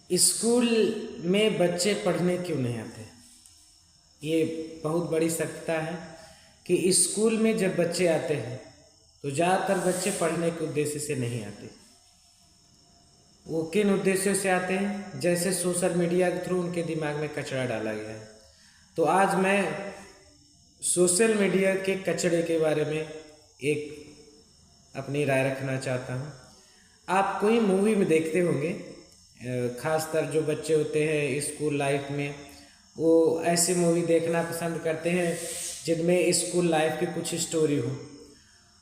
School में बच्चे पढ़ने क्यों नहीं आते? ये बहुत बड़ी सत्यता है कि स्कूल में जब बच्चे आते हैं तो ज़्यादातर बच्चे पढ़ने के उद्देश्य से नहीं आते। वो किन उद्देश्यों से आते हैं? जैसे सोशल मीडिया के थ्रू उनके दिमाग में कचरा डाला गया है। तो आज मैं सोशल मीडिया के कचरे के बारे में एक अपनी राय रखना चाहता हूँ। आप कोई मूवी में देखते होंगे, ख़ासतर जो बच्चे होते हैं स्कूल लाइफ में, वो ऐसी मूवी देखना पसंद करते हैं जिनमें स्कूल लाइफ की कुछ स्टोरी हो।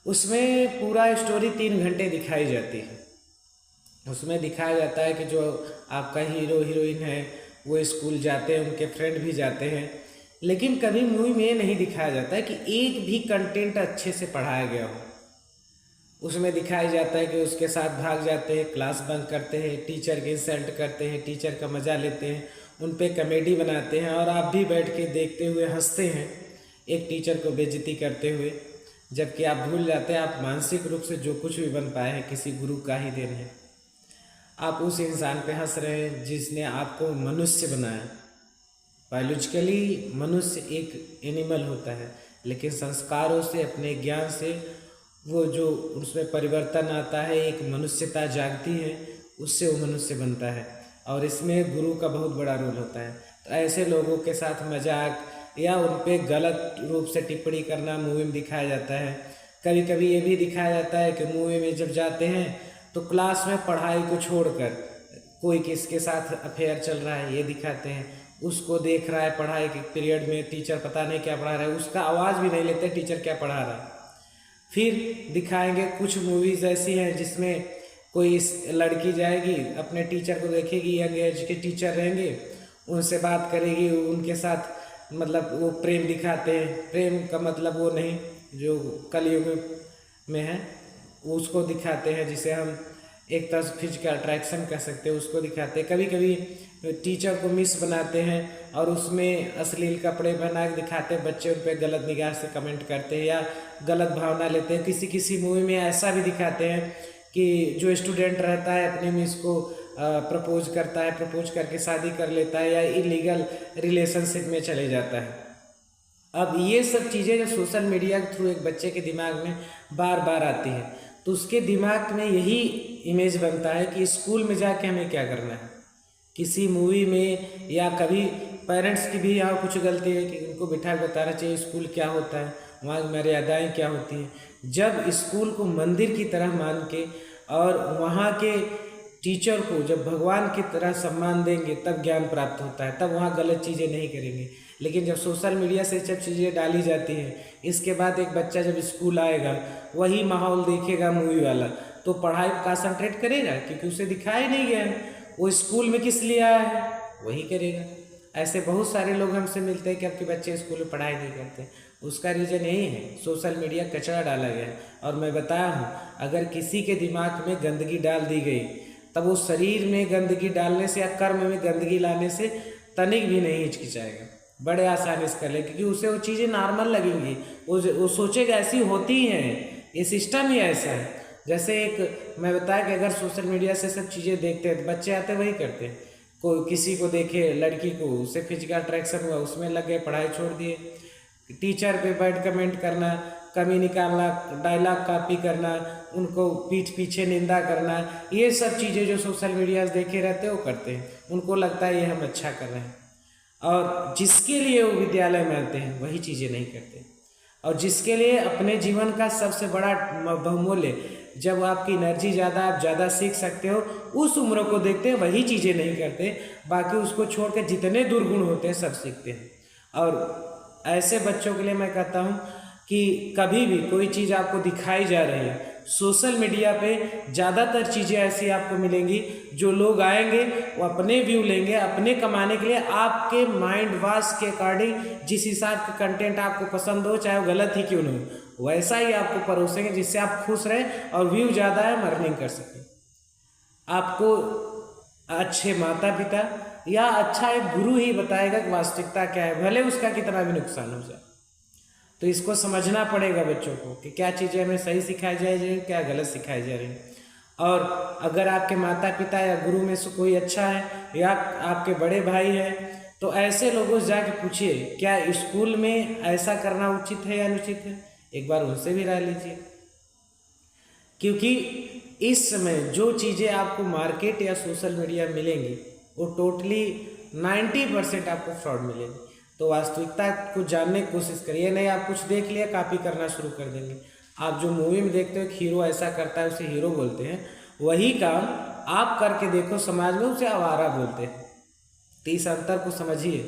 उसमें पूरा स्टोरी 3 घंटे दिखाई जाती है। उसमें दिखाया जाता है कि जो आपका हीरो हीरोइन है वो स्कूल जाते हैं, उनके फ्रेंड भी जाते हैं, लेकिन कभी मूवी में ये नहीं दिखाया जाता है कि एक भी कंटेंट अच्छे से पढ़ाया गया हो। उसमें दिखाया जाता है कि उसके साथ भाग जाते हैं, क्लास बंक करते हैं, टीचर के इंसल्ट करते हैं, टीचर का मज़ा लेते हैं, उन पे कॉमेडी बनाते हैं और आप भी बैठ के देखते हुए हंसते हैं एक टीचर को बेइज्जती करते हुए, जबकि आप भूल जाते हैं आप मानसिक रूप से जो कुछ भी बन पाए हैं किसी गुरु का ही देन है। आप उस इंसान पे हंस रहे हैं जिसने आपको मनुष्य बनाया। बायोलॉजिकली मनुष्य एक एनिमल होता है, लेकिन संस्कारों से, अपने ज्ञान से वो जो उसमें परिवर्तन आता है, एक मनुष्यता जागती है, उससे वो मनुष्य बनता है। और इसमें गुरु का बहुत बड़ा रोल होता है। तो ऐसे लोगों के साथ मजाक या उन पे गलत रूप से टिप्पणी करना मूवी में दिखाया जाता है। कभी कभी ये भी दिखाया जाता है कि मूवी में जब जाते हैं तो क्लास में पढ़ाई को छोड़कर कोई किसके साथ अफेयर चल रहा है ये दिखाते हैं। उसको देख रहा है पढ़ाई के पीरियड में, टीचर पता नहीं क्या पढ़ा रहा है, उसका आवाज़ भी नहीं लेते टीचर क्या पढ़ा रहा है। फिर दिखाएंगे कुछ मूवीज़ ऐसी हैं जिसमें कोई लड़की जाएगी, अपने टीचर को देखेगी, यंग एज के टीचर रहेंगे, उनसे बात करेगी, उनके साथ मतलब वो प्रेम दिखाते हैं। प्रेम का मतलब वो नहीं जो कलयुग में है, उसको दिखाते हैं जिसे हम एक तरह से फिजिकल अट्रैक्शन कह सकते हैं, उसको दिखाते हैं। कभी कभी टीचर को मिस बनाते हैं और उसमें अश्लील कपड़े पहना के दिखाते हैं, बच्चे उन पर गलत निगाह से कमेंट करते हैं या गलत भावना लेते हैं। किसी किसी मूवी में ऐसा भी दिखाते हैं कि जो स्टूडेंट रहता है अपने मिस को प्रपोज करता है, प्रपोज करके शादी कर लेता है या इलीगल रिलेशनशिप में चले जाता है। अब ये सब चीज़ें जब सोशल मीडिया के थ्रू एक बच्चे के दिमाग में बार बार आती है तो उसके दिमाग में यही इमेज बनता है कि स्कूल में जाके हमें क्या करना है। किसी मूवी में या कभी पेरेंट्स की भी यहाँ कुछ गलती है कि उनको बिठा के बताना चाहिए स्कूल क्या होता है, वहाँ की मर्यादाएँ क्या होती हैं। जब स्कूल को मंदिर की तरह मान के और वहाँ के टीचर को जब भगवान की तरह सम्मान देंगे तब ज्ञान प्राप्त होता है, तब वहाँ गलत चीज़ें नहीं करेंगे। लेकिन जब सोशल मीडिया से सब चीज़ें डाली जाती हैं, इसके बाद एक बच्चा जब स्कूल आएगा वही माहौल देखेगा मूवी वाला तो पढ़ाई पर कंसंट्रेट करेगा, क्योंकि उसे दिखाया नहीं गया है। वो स्कूल में किस लिए आया है वही करेगा। ऐसे बहुत सारे लोग हमसे मिलते हैं कि आपके बच्चे स्कूल में पढ़ाई नहीं करते। उसका रीज़न यही है, सोशल मीडिया कचरा डाला गया है। और मैं बताया हूँ, अगर किसी के दिमाग में गंदगी डाल दी गई तब वो शरीर में गंदगी डालने से या कर्म में गंदगी लाने से तनिक भी नहीं हिचकिचाएगा, बड़े आसानी से कर ले, क्योंकि उसे वो चीज़ें नॉर्मल लगेंगी। वो सोचेगा ऐसी होती ही हैं, ये सिस्टम ही ऐसा है। जैसे एक मैं बताया कि अगर सोशल मीडिया से सब चीज़ें देखते हैं तो बच्चे आते वही करते हैं। कोई किसी को देखे लड़की को, उससे फिजिकल अट्रैक्शन हुआ, उसमें लग गए, पढ़ाई छोड़ दिए। टीचर पे बैड कमेंट करना, कमी निकालना, डायलॉग कॉपी करना, उनको पीठ पीछे निंदा करना, ये सब चीज़ें जो सोशल मीडिया से देखे रहते हैं वो करते हैं। उनको लगता है ये हम अच्छा कर रहे हैं, और जिसके लिए वो विद्यालय में आते हैं वही चीज़ें नहीं करते। और जिसके लिए अपने जीवन का सबसे बड़ा बहुमूल्य, जब आपकी एनर्जी ज़्यादा, आप ज़्यादा सीख सकते हो, उस उम्र को देखते हैं वही चीज़ें नहीं करते। बाकी उसको छोड़ के जितने दुर्गुण होते हैं सब सीखते हैं। और ऐसे बच्चों के लिए मैं कहता हूँ कि कभी भी कोई चीज़ आपको दिखाई जा रही है, सोशल मीडिया पे ज़्यादातर चीज़ें ऐसी आपको मिलेंगी जो लोग आएंगे वो अपने व्यू लेंगे, अपने कमाने के लिए आपके माइंड वॉश के अकॉर्डिंग जिस हिसाब का कंटेंट आपको पसंद हो, चाहे वो गलत ही क्यों नहीं हो, वैसा ही आपको परोसेंगे जिससे आप खुश रहें और व्यू ज़्यादा है अर्निंग कर सकें। आपको अच्छे माता पिता या अच्छा एक गुरु ही बताएगा कि वास्तविकता क्या है, भले उसका कितना भी नुकसान हो जाए। तो इसको समझना पड़ेगा बच्चों को कि क्या चीज़ें हमें सही सिखाई जा रही है, क्या गलत सिखाई जा रही है। और अगर आपके माता पिता या गुरु में से कोई अच्छा है या आपके बड़े भाई हैं, तो ऐसे लोगों से जाके पूछिए क्या स्कूल में ऐसा करना उचित है या अनुचित है। एक बार उनसे भी राय लीजिए, क्योंकि इस समय जो चीज़ें आपको मार्केट या सोशल मीडिया मिलेंगी वो टोटली 90% आपको फ्रॉड मिलेगी। तो वास्तविकता को जानने की कोशिश करिए, नहीं आप कुछ देख लिया कॉपी करना शुरू कर देंगे। आप जो मूवी में देखते हो हीरो ऐसा करता है उसे हीरो बोलते हैं, वही काम आप करके देखो समाज में, उसे आवारा बोलते हैं। तो इस अंतर को समझिए।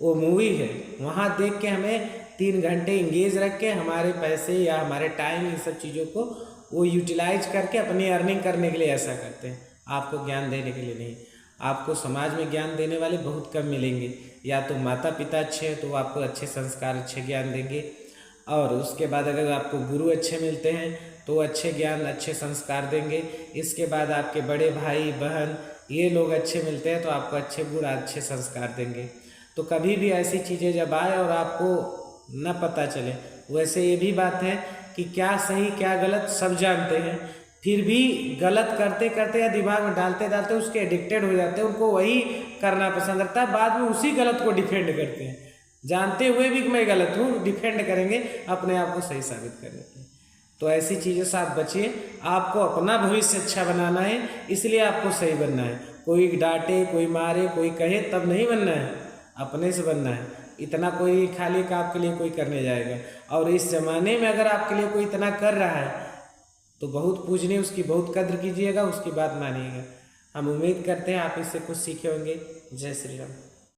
वो मूवी है, वहाँ देख के हमें 3 घंटे इंगेज रख के हमारे पैसे या हमारे टाइम इन सब चीज़ों को वो यूटिलाइज करके अपनी अर्निंग करने के लिए ऐसा करते हैं, आपको ज्ञान देने के लिए नहीं। आपको समाज में ज्ञान देने वाले बहुत कम मिलेंगे। या तो माता पिता अच्छे हैं तो वो आपको अच्छे संस्कार अच्छे ज्ञान देंगे, और उसके बाद अगर आपको गुरु अच्छे मिलते हैं तो अच्छे ज्ञान अच्छे संस्कार देंगे। इसके बाद आपके बड़े भाई बहन ये लोग अच्छे मिलते हैं तो आपको अच्छे गुण अच्छे संस्कार देंगे। तो कभी भी ऐसी चीज़ें जब आए और आपको न पता चले, वैसे ये भी बात है कि क्या सही क्या गलत सब जानते हैं, फिर भी गलत करते करते या दिमाग में डालते डालते उसके एडिक्टेड हो जाते हैं, उनको वही करना पसंद आता है, बाद में उसी गलत को डिफेंड करते हैं, जानते हुए भी कि मैं गलत हूँ, डिफेंड करेंगे अपने आप को सही साबित करने के लिए। तो ऐसी चीज़ों से आप बचिए। आपको अपना भविष्य अच्छा बनाना है, इसलिए आपको सही बनना है। कोई डांटे कोई मारे कोई कहे तब नहीं बनना है, अपने से बनना है। इतना कोई खाली का आपके लिए कोई करने जाएगा, और इस ज़माने में अगर आपके लिए कोई इतना कर रहा है तो बहुत पूजनीय, उसकी बहुत कद्र कीजिएगा, उसकी बात मानिएगा। हम उम्मीद करते हैं आप इससे कुछ सीखे होंगे। जय श्री राम।